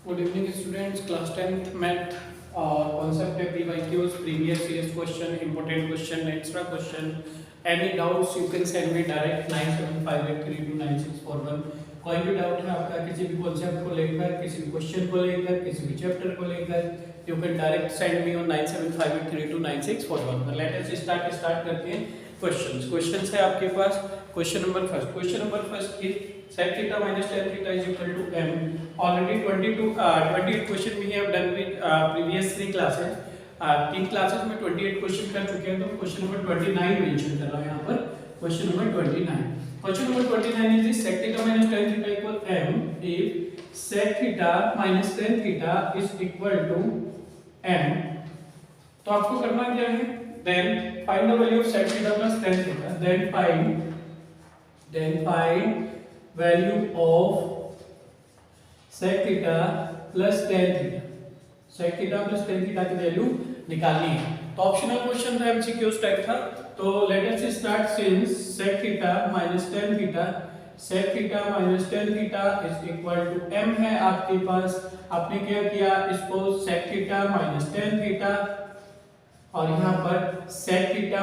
Good evening students, class 10th math और concept है PYQs, previous year question, important question, extra question. Any doubts you can send me direct 9758329641. कोई भी doubt है आपका किसी भी कॉन्सेप्ट को लेकर, किसी भी क्वेश्चन को लेकर, किसी भी चैप्टर को लेकर, you can direct send me on 9758329641. Let us start करते हैं क्वेश्चंस है आपके पास. Question number first is sec theta minus tan theta is equal to m. Already 28 question we have done with previous 3 classes. 3 classes में 28 question कर चुके हैं, तो क्वेश्चन नंबर 29 मेंशन कर रहा है यहाँ पर. Question number 29 is sec theta minus tan theta equal m if sec theta minus tan theta is equal to m. तो आपको करना क्या है, then find the value of sec theta plus tan theta, then find value of sec theta plus tan theta. sec theta plus tan theta की value निकालनी है. तो optional question था, एमसीक्यूज टाइप था. तो late us start since sec theta minus tan theta is equal to m है आपके पास. आपने क्या किया, इसको sec theta minus tan theta और यहाँ पर sec theta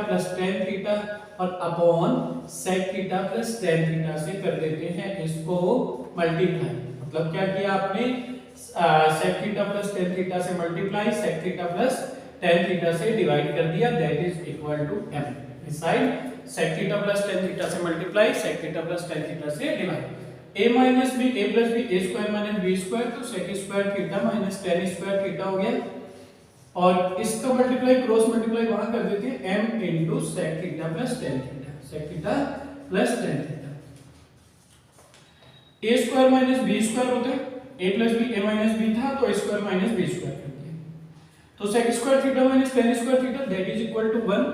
plus tan theta और upon sec theta plus tan theta से कर देते हैं इसको मल्टीप्लाई. मतलब क्या किया आपने, sec theta plus tan theta से multiply, sec theta plus tan theta से डिवाइड कर दिया, that is equal to m. इस साइड sec theta plus tan theta से multiply, sec theta plus tan theta से divide. a minus b, a plus b, a square minus b square, तो sec square theta minus tan square theta हो गया. और इसका multiply cross multiply वहां कर देते हैं m into sec theta plus tan theta, sec theta plus tan theta. a square minus b square होते हैं, a plus b, a minus b था तो a square minus b square कर दिया. तो sec square theta minus tan square theta that is equal to 1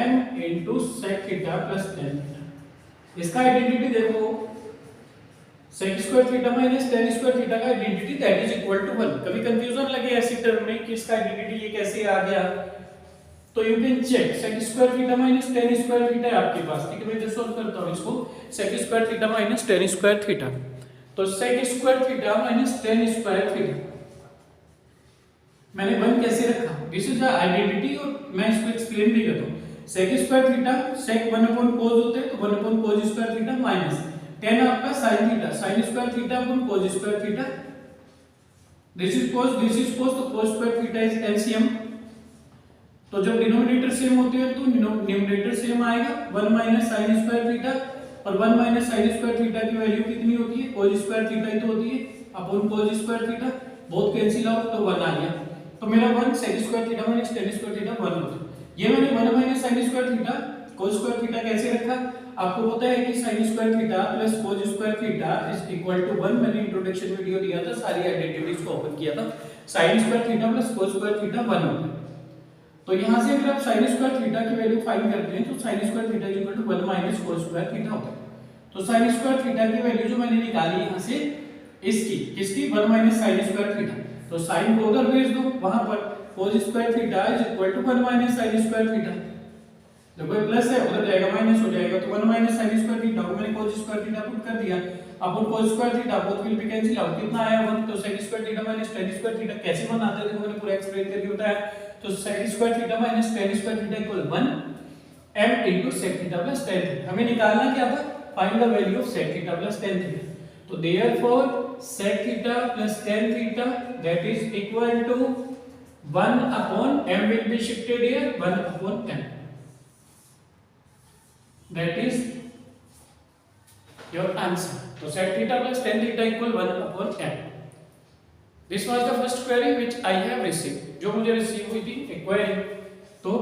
m into sec theta plus tan theta. इसका identity देखो, sec square theta minus tan square theta का identity that is equal to 1. कभी confusion लगे ऐसी term में कि इसका identity ये कैसे आ गया, तो you can check. sec square theta minus tan square theta है आपके पास, ठीक है. मैं जो सॉल्व करता हूं इसको, sec square theta minus tan square theta, तो sec square theta minus tan square theta मैंने 1 कैसे रखा, दिस इज द आइडेंटिटी. और मैं इसको एक्सप्लेन भी करता हूं. sec square theta sec 1/cos होते हैं, तो 1/cos square theta minus tan आपका sin theta, sin square theta upon cos square theta. This is cos, तो cos square theta is LCM. तो जब डिनोमिनेटर सेम होते हैं तो न्यूमरेटर सेम आएगा. 1 माइनस sin स्क्वायर थीटा और 1 माइनस sin स्क्वायर थीटा की वैल्यू कितनी होती है, cos स्क्वायर थीटा ही तो होती है upon cos square theta. Both cancel out तो 1 आ गया. तो मेरा 1 sec square theta minus tan square theta 1 होता है. ये मैंने 1 minus sin square theta cos square theta कैसे रखा, आपको पता है कि sin square theta plus cos square theta is equal to 1. मैंने इंट्रोडक्शन वीडियो दिया था, सारी आइडेंटिटीज को ओपन किया था. sin square theta plus cos square theta 1 होता है. तो यहां से अगर आप sin स्क्वायर थीटा की वैल्यू फाइंड करते हैं तो sin square theta is equal to 1 minus cos square theta होता है. तो sin स्क्वायर थीटा की वैल्यू जो मैंने निकाली यहां से, किसकी 1 माइनस sin स्क्वायर थीटा, तो sin को उधर भेज दो, वहां पर cos square theta is equal to 1 minus sin square theta. जब कोई प्लस है उधर जाएगा माइनस हो जाएगा, तो 1 माइनस sin स्क्वायर थीटा को मैंने cos स्क्वायर थीटा पुट कर दिया. अपन cos square theta both will be cancel out, कितना आया 1. तो sec square theta minus tan square theta कैसे बनाते थे मैंने पूरा एक्सप्लेन करके बताया. तो sec square theta minus tan square theta equal 1 m into sec theta plus tan theta. हमें निकालना क्या था, find the value of sec theta plus tan theta. तो therefore sec theta plus tan theta that is equal to 1 upon m will be shifted here, 1 upon m. That is your answer. So sec theta plus tan theta equal 1 upon m. This was the first query which I have received. जो मुझे receive हुई थी एक query, तो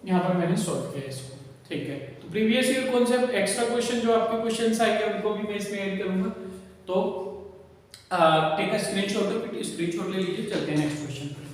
यहाँ पर मैंने solve किया इसको, ठीक है. तो previous year concept extra question जो आपके क्वेश्चंस आएंगे उनको भी मैं इसमें ऐड करूंगा. तो टेक अ स्क्रीनशॉट, तो स्क्रीनशॉट ले लीजिए. चलते हैं नेक्स्ट क्वेश्चन पर.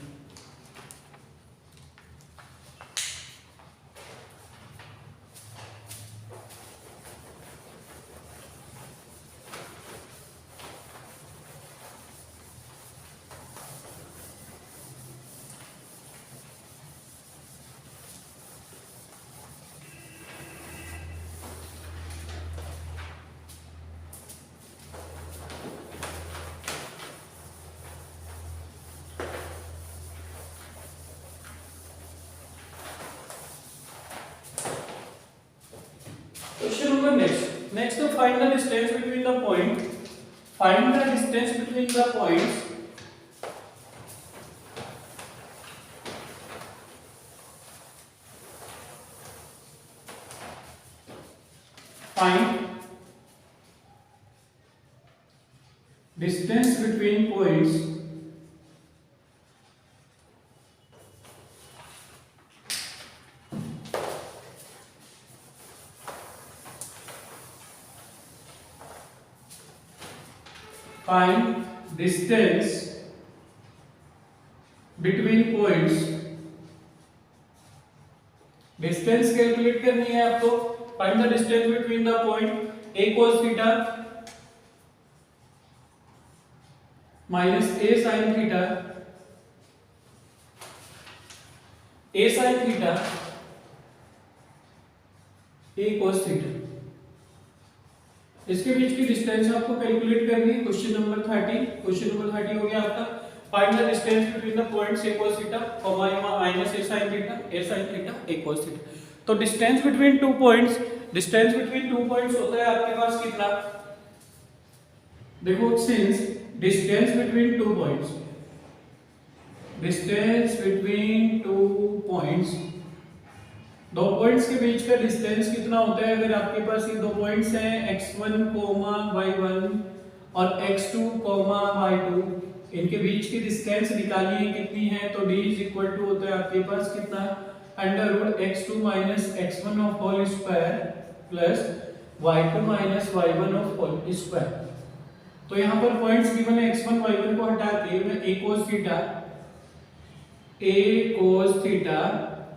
number next. Next to find the distance between the point. Find the distance between the points. Find distance between points find distance between points. Distance calculate करनी है आपको. Find the distance between the point a cos theta minus a sin theta, a sin theta, a cos theta. इसके बीच की distance आपको calculate करनी है. Question number 30 हो गया आपका. Find the distance between the points a cos theta, minus a sin theta, a cos theta. तो distance between two points होता है आपके पास कितना. देखो since distance between two points, दो पॉइंट्स के बीच का डिस्टेंस कितना होता है. अगर आपके पास ये दो पॉइंट्स हैं x1, y1 और x2, y2, इनके बीच की डिस्टेंस निकालिए कितनी है. तो d इज इक्वल टू होता है आपके पास कितना, under root x2 minus x1 of whole square plus y2 minus y1 of whole square. तो यहाँ पर पॉइंट्स गिवन है x1 y1 को हटा के मैं a cos theta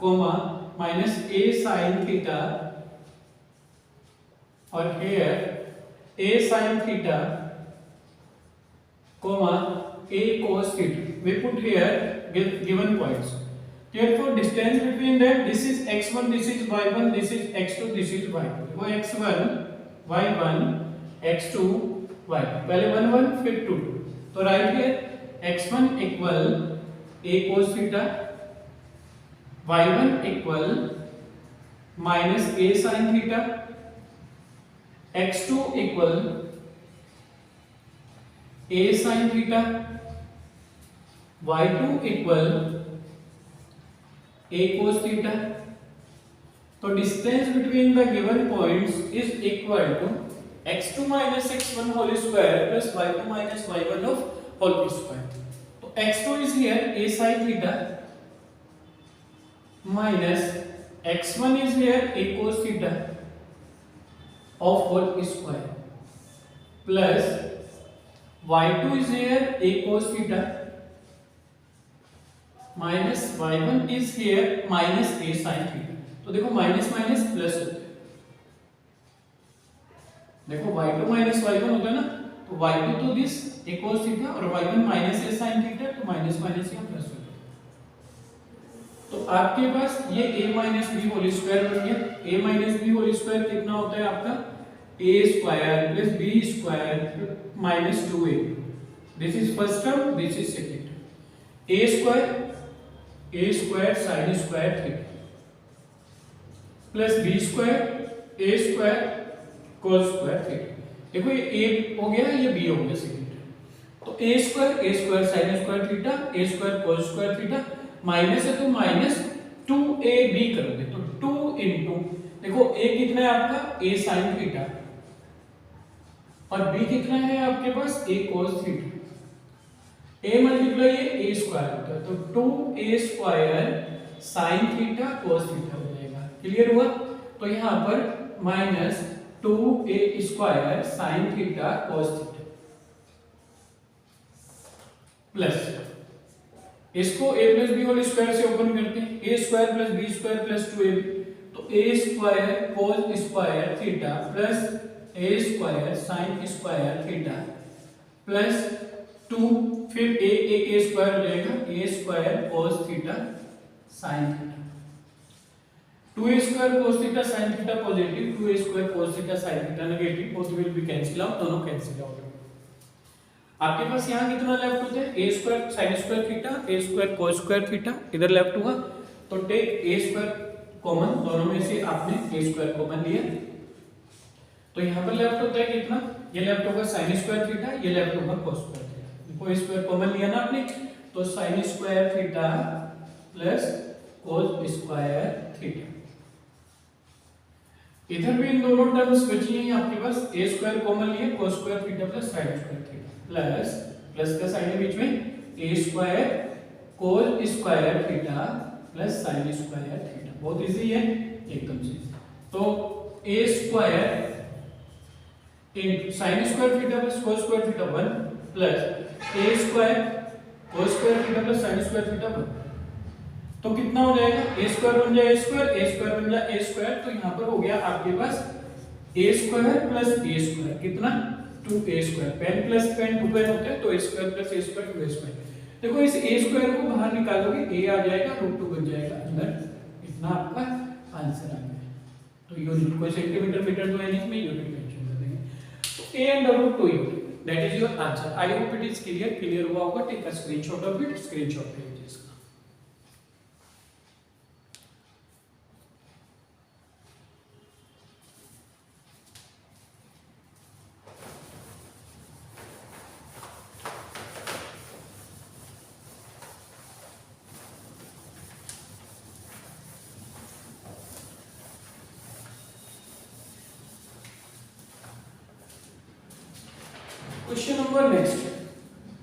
comma minus a sin theta और here a sin theta coma a cos theta. We put here given points. Therefore distance between them, this is x1, this is y1, this is x2, this is y2. वो x1 y1 x2 y2, पहले 1 1 फिर 2 2. तो right here x1 equal a cos theta, y1 equal minus a sin theta, x2 equal a sin theta, y2 equal a cos theta. तो distance between the given points is equal to x2 minus x1 whole square plus y2 minus y1 of whole square. तो x2 is here a sin theta minus x1 is here a cos theta of whole square plus y2 is here a cos theta minus y1 is here minus a sin theta. तो देखो minus minus plus होता है. देखो y2 minus y1 होगा ना, तो y2 तो this a cos theta और y1 minus a sin theta, तो माइनस माइनस यहाँ प्लस होगा. तो आपके पास ये a minus b whole square बन गया. a minus b whole square कितना होता है आपका, a square plus b square minus 2a. This is first term, this is second term. a square sin square theta plus b square a square cos square theta. देखो ये a हो गया, ये b हो गया सेकंड टर्म. तो a square sin square theta, a square cos square theta, minus है तो माइनस 2ab करोगे तो 2 इंटू, देखो a कितना है आपका a sin थीटा और b कितना है आपके पास a cos theta. a multiply a square होता है तो 2a square sin theta cos theta हो जाएगा. क्लियर हुआ. तो यहाँ पर minus 2a square sin theta cos theta plus इसको a plus b whole square से ओपन करते हैं. a square plus b square plus 2ab, तो a square cos square theta plus a square sin square theta plus 2, फिर a square हो जाएगा a square cos theta sin theta. 2a square cos theta sin theta positive, 2a square cos theta sin theta negative, both will be cancel out, दोनों cancel out. आपके पास यहाँ कितना left होता है, a square sin square theta, a square cos square theta इधर left हुआ. तो take a square common, दोनों में से आपने a स्क्वायर कॉमन लिया तो यहाँ पर लेफ्ट होता है कितना, ये लेफ्ट होगा sin स्क्वायर थीटा, ये लेफ्ट होगा cos स्क्वायर थीटा। देखो स्क्वायर कॉमन लिया ना आपने, तो sin square theta plus cos square theta. इधर भी इन दोनों टर्म्स बची हैं आपके पास, a स्क्वायर कॉमन लिए, cos square theta plus sin square theta, plus plus का साइन है बीच में, a square cos square theta plus sin square theta. बहुत इजी है एकदम से। तो a square in sin square theta plus cos square theta 1 plus a square cos square theta plus sin square theta 1। तो कितना हो जाएगा, a स्क्वायर बन जाए a स्क्वायर बन जाए a स्क्वायर, तो यहाँ पर हो गया आपके पास a square plus a square कितना 2a square, pen plus pen 2 pen होते हैं, तो a square plus a square 2a square. देखो इस a स्क्वायर को बाहर निकालोगे a आ जाएगा, √2 बन जाएगा अंदर, इतना आपका आंसर आ गया। तो यूनिट कोई सेंटीमीटर मीटर तो है नहीं, इसमें यूनिट मेंशन कर देंगे, तो a under root 2 unit, that is your answer. I hope it is clear हुआ होगा। Take a screenshot of it, screenshot लीजिए इसका।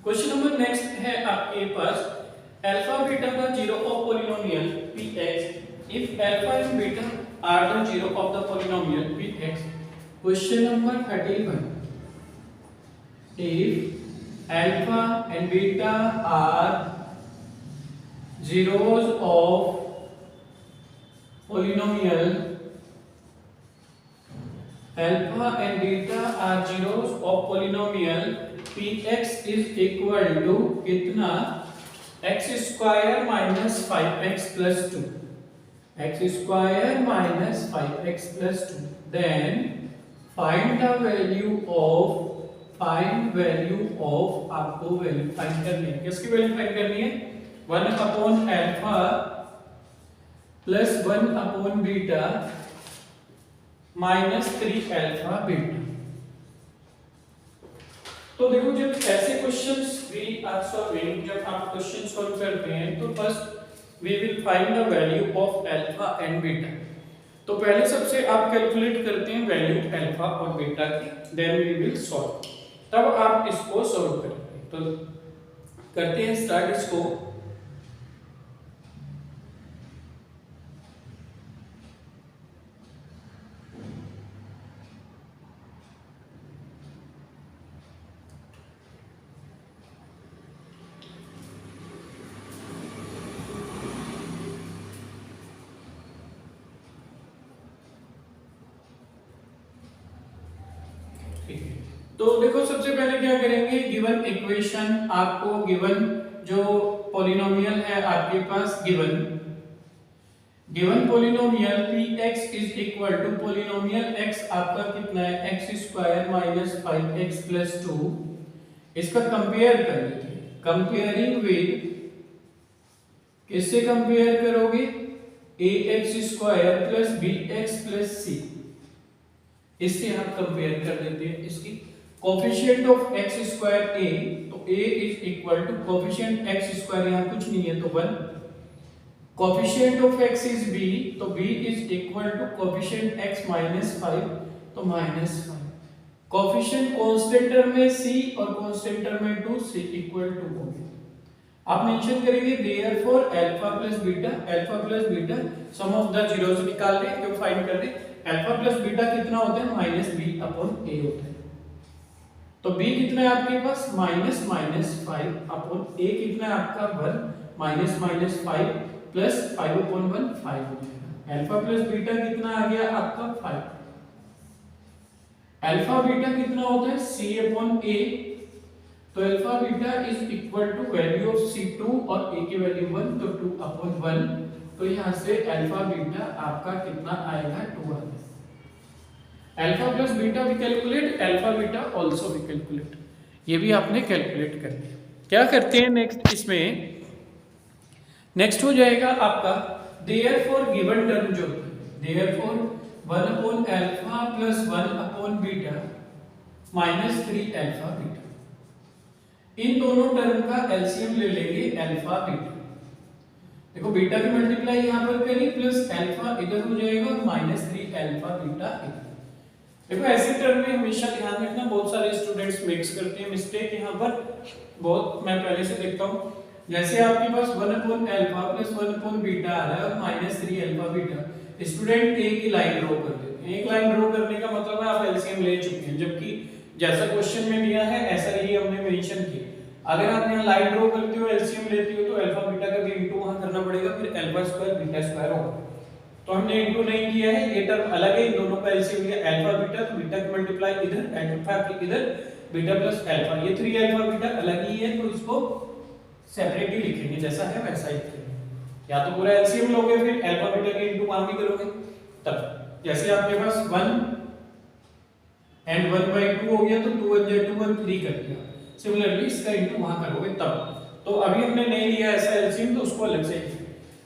क्वेश्चन नंबर नेक्स्ट है आपके पास, अल्फा बीटा का zero of polynomial px if alpha and beta are the zero of the polynomial px। Question number 31, if alpha and beta are zeros of polynomial, alpha and beta are zeros of polynomial px is equal to कितना, x square minus 5x plus 2, x square minus 5x plus 2, then find the value of आपको value find करनी है। किसकी value find करनी है, 1 upon alpha plus 1 upon beta minus 3 alpha beta. तो देखो जब ऐसे क्वेश्चंस वी आर सॉल्विंग, जब आप क्वेश्चन सॉल्व करते हैं तो first we will find the value of alpha and beta. तो पहले सबसे आप कैलकुलेट करते हैं वैल्यू अल्फा और बीटा की, देन वी विल सॉल्व, तब आप इसको सॉल्व करेंगे। तो करते हैं स्टार्ट इसको। तो देखो सबसे पहले क्या करेंगे, गिवन इक्वेशन, आपको गिवन जो पॉलिनोमियल है आपके पास, given polynomial px is equal to polynomial x आपका कितना है, x square minus 5x plus 2। इसका कंपेयर कर लेते हैं, कंपेयरिंग विद, किससे कंपेयर करोगे, ax square plus bx plus c, इससे आप कंपेयर कर लेते हैं। इसकी coefficient of x square a, तो a is equal to coefficient x square, यहां कुछ नहीं है तो 1, coefficient of x is b, तो b is equal to coefficient x minus 5, तो माइनस 5। कोफिशिएंट कांस्टेंट टर्म में c और कांस्टेंट टर्म में 2, c इक्वल टू हो गया। आप मेंशन करेंगे therefore alpha plus beta some of the zeros निकाल रहे हैं, क्यों फाइंड कर रहे हैं, अल्फा प्लस बीटा कितना होता है, माइनस b अपॉन a होता है। तो b कितना है आपके पास, माइनस 5 अपॉन a कितना है आपका 1, माइनस 5 प्लस 5 अपॉन 1 5 हो जाएगा। अल्फा प्लस बीटा कितना आ गया आपका 5। अल्फा बीटा कितना होता है, c अपॉन a, तो alpha beta is equal to value of c 2 और a की वैल्यू 1, तो 2 अपॉन 1, तो यहां से अल्फा बीटा आपका कितना आएगा, 2 आएगा। अल्फा प्लस बीटा भी कैलकुलेट, अल्फा बीटा आल्सो भी कैलकुलेट, ये भी आपने कैलकुलेट कर लिया। क्या करते हैं नेक्स्ट, इसमें नेक्स्ट हो जाएगा आपका देयरफॉर गिवन टर्म जो, therefore 1 upon alpha plus 1 upon beta minus 3 alpha beta. इन दोनों टर्म का एलसीएम ले लेंगे अल्फा बीटा। देखो बीटा की मल्टीप्लाई यहां पर करी प्लस अल्फा इधर हो जाएगा माइनस 3 अल्फा बीटा इधर। देखो ऐसे टर्म में हमेशा ध्यान रखना, बहुत सारे स्टूडेंट्स मिक्स करते हैं मिस्टेक यहां पर, बहुत मैं पहले से देखता हूं। जैसे आपके पास 1 upon alpha plus 1 upon beta आ रहा है और माइनस 3 अल्फा बीटा, स्टूडेंट एक ही लाइन ड्रॉ कर देते हैं। एक लाइन ड्रॉ करने का मतलब है आप एलसीएम ले चुके हैं, जबकि जैसा क्वेश्चन में दिया है ऐसा ही हमने मेंशन किया। अगर आप यहां लाइन ड्रॉ करते हो एलसीएम लेते हो तो अल्फा बीटा का भी इनटू वहां करना पड़ेगा, फिर अल्फा स्क्वायर बीटा स्क्वायर होगा। तो हमने इनटू नहीं किया है, ये टर्म अलग है, इन दोनों का एलसीएम लिया अल्फा बीटा, तो बीटा की मल्टीप्लाई इधर अल्फा की इधर बीटा प्लस अल्फा, ये 3 अल्फा बीटा अलग ही है, तो इसको सेपरेटली लिखेंगे, जैसा है वैसा ही लिखेंगे। या तो पूरा एलसीएम लोगे फिर अल्फा बीटा के इनटू वहां भी करोगे, तब जैसे आपके पास 1 एंड 1/2 हो गया तो 2 1 2 1 3 कर दिया। सिमिलरली इसका इनटू वहां करोगे तब। तो अभी हमने नहीं लिया ऐसा एलसीएम, तो उसको अलग से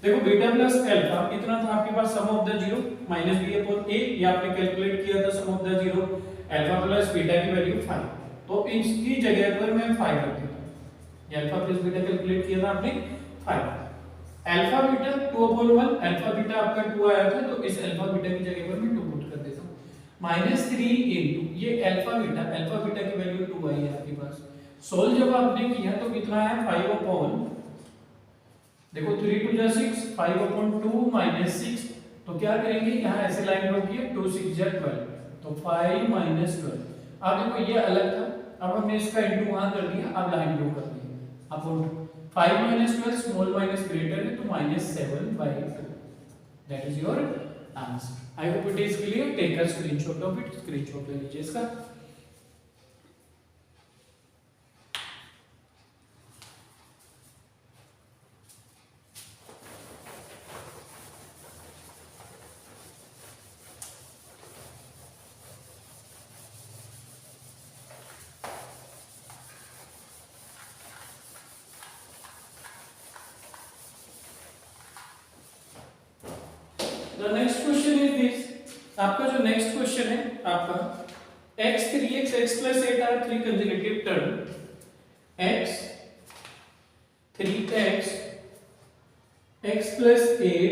देखो बीटा प्लस अल्फा कितना था आपके पास, sum of the zero minus b upon a, ये आपने कैलकुलेट किया था sum of the zero, alpha plus beta की वैल्यू 5, तो इसकी जगह पर मैं 5 रख देता हूं। ये अल्फा प्लस बीटा कैलकुलेट किया था आपने 5, अल्फा बीटा 2/1, अल्फा बीटा आपका 2 आया था, तो इस अल्फा बीटा की जगह पर मैं 2 पुट कर देता हूं माइनस 3 इनटू ये अल्फा बीटा की वैल्यू 2 आई है आपके पास। सोल्व जब आपने किया तो कितना है 5 अपॉन, देखो 3 2 जा 6, 5 अपॉन 2 माइनस 6, तो क्या करेंगे यहां ऐसे लाइन ड्रॉ किया 2 6 जा 12, तो 5 माइनस 12। अब देखो ये अलग था, अब हमने इसका इनटू वहां कर दिया, अब लाइन ड्रॉ कर दी upon 5 minus 12 small minus greater है तो minus 7/2, that is your answer. I hope it is clear, take a screenshot of it, screenshot ले लीजिए इसका। The next question is this, आपका जो नेक्स्ट क्वेश्चन है आपका x 3x x plus 8 are three consecutive term, x 3x x plus 8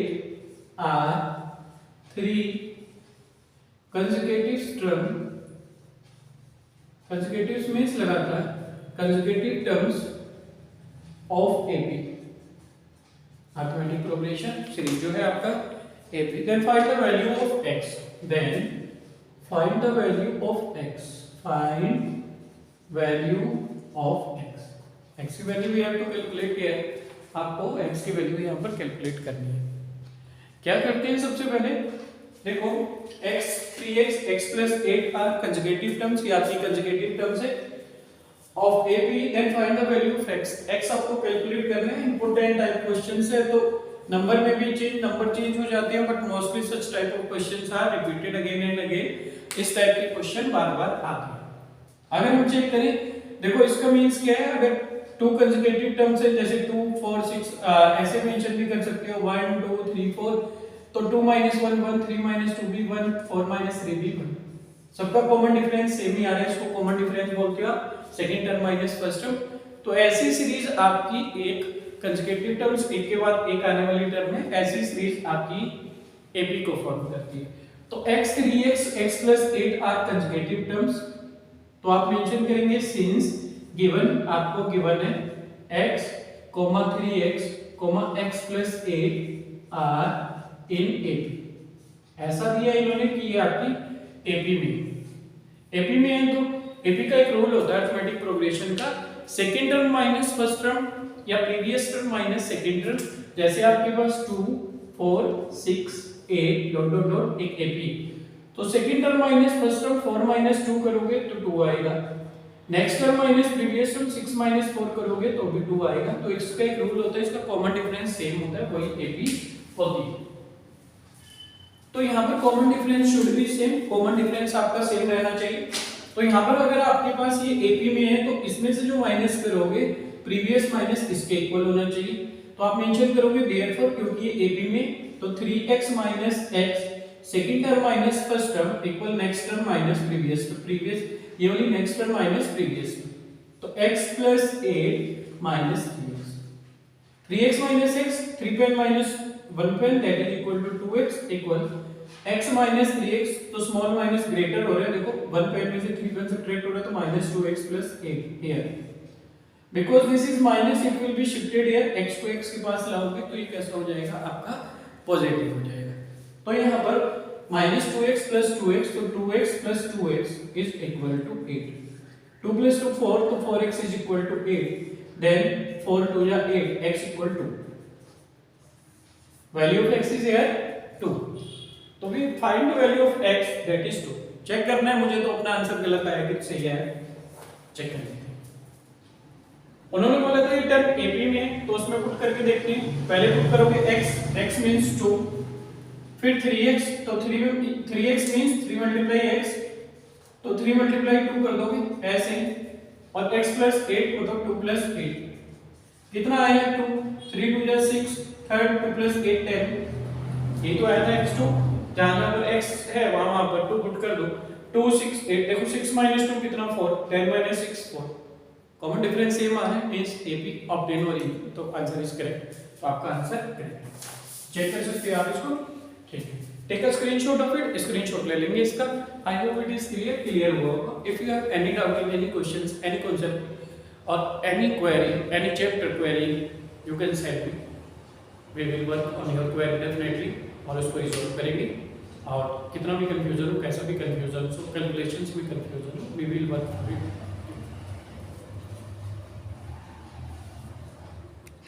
are three consecutive term, consecutive means लगातार, consecutive terms of AP arithmetic progression series जो है आपका AP, then find the value of x, then find the value of x, find value of x, x की value भी आपको calculate किया है, आपको x की वैल्यू यहाँ पर कैलकुलेट करनी है। क्या करते हैं सबसे पहले, देखो x 3x x plus 8 are conjugative terms, ये आपकी कंजुगेटिव टर्म्स है of AP, then find the value of x, x आपको कैलकुलेट करना है। इंपॉर्टेंट टाइप क्वेश्चंस है, तो नंबर में भी नंबर चेंज हो जाते हैं, but mostly such type of questions are repeated again and again, इस टाइप के क्वेश्चन बार-बार आते हैं। अगर हम चेक करें, देखो इसका मींस क्या है, अगर टू कंसेक्यूटिव टर्म्स है जैसे 2 4 6 ऐसे मेंशन भी कर सकते हो 1 2 3 4, तो 2 - 1 1, 3 - 2 भी 1, 4 - 3 भी 1, सबका कॉमन डिफरेंस सेम ही आ रहा है, इसको कॉमन डिफरेंस बोलते हो आप, second term minus first term. तो ऐसी सीरीज आपकी एक कंसेक्यूटिव टर्म्स एक के बाद एक आने वाली टर्म है, ऐसी सीरीज आपकी एपी को फॉर्म करती है। तो x 3x x plus 8 are consecutive terms, तो आप मेंशन करेंगे सिंस गिवन, आपको गिवन है x, 3x, x plus 8 are in AP, ऐसा दिया इन्होंने कि ये आपकी एपी में है। तो एपी का एक रूल होता है अरिथमेटिक प्रोग्रेशन का, second term minus first term या previous term minus second term, जैसे आपके पास 2 4 6 8 डॉट डॉट डॉट एक एपी, तो second term minus first term 4 - 2 करोगे तो 2 आएगा, next term minus previous term 6 - 4 करोगे तो भी 2 आएगा। तो इसका एक रूल होता है, इसका कॉमन डिफरेंस सेम होता है, वही एपी होती है। तो यहाँ पर common difference should be same, common difference आपका सेम रहना चाहिए। तो यहाँ पर अगर आपके पास ये एपी में है तो इसमें से जो माइनस करोगे प्रीवियस माइनस इसके इक्वल होना चाहिए, तो आप मेंशन करोगे देयरफॉर, क्योंकि ये एपी में, तो 3x - x second term minus first term equal next term minus previous, तो प्रीवियस ये वाली नेक्स्ट टर्म माइनस प्रीवियस, तो x plus 8 minus 3x, 3x minus x, 3 पेन माइनस 1 पेन that is equal to 2x equal x minus 3x, तो small minus greater हो रहा है, देखो 1 पेन में से 3 पेन सब्ट्रैक्ट हो रहा है तो minus 2x plus 8 here, because this is minus it will be shifted here, x को x के पास लाओगे तो ये कैसा हो जाएगा आपका पॉजिटिव हो जाएगा, तो यहाँ पर माइनस 2x प्लस 2x, तो 2x plus 2x is equal to 8, 2 plus 2 4, तो 4x is equal to 8, then 4 2 या 8, x equal to, value of x is here 2, तो we find the value of x that is 2, check करना है मुझे, तो अपना answer गलत आया कि सही है, चेक कर लेते हैं। उन्होंने बोला था ये टर्म AP में है, तो उसमें पुट करके देखते हैं, पहले पुट करोगे x मींस 2, फिर 3x, तो 3x मींस 3 मल्टीप्लाई x, तो 3 मल्टीप्लाई 2 कर दोगे ऐसे, और x प्लस 8 मतलब 2 प्लस 8 कितना आया 2, 3 2 जा 6, थर्ड 2 प्लस 8 10, ये तो आया था x2, जहां पर x है वहां पर 2 पुट कर दो, 2 6 8, देखो 6 माइनस 2 कितना 4, 10 माइनस 6 4, कॉमन डिफरेंस सेम आ रहा है, मींस AP ऑब्टेन और इक्वल, तो आंसर इज करेक्ट, तो आपका आंसर करेक्ट है, चेक कर सकते हैं आप इसको, ठीक है, take a screenshot of it, screenshot ले लेंगे इसका, I hope it is clear हुआ होगा, if you have any doubt in any questions, any concept और any query, any chapter query, you can send me, we will work on your query definitely, और उसको resolve करेंगे, और कितना भी confusion हो, कैसा भी कंफ्यूजन हो, कैलकुलेशंस में कंफ्यूजन हो, we will work on it.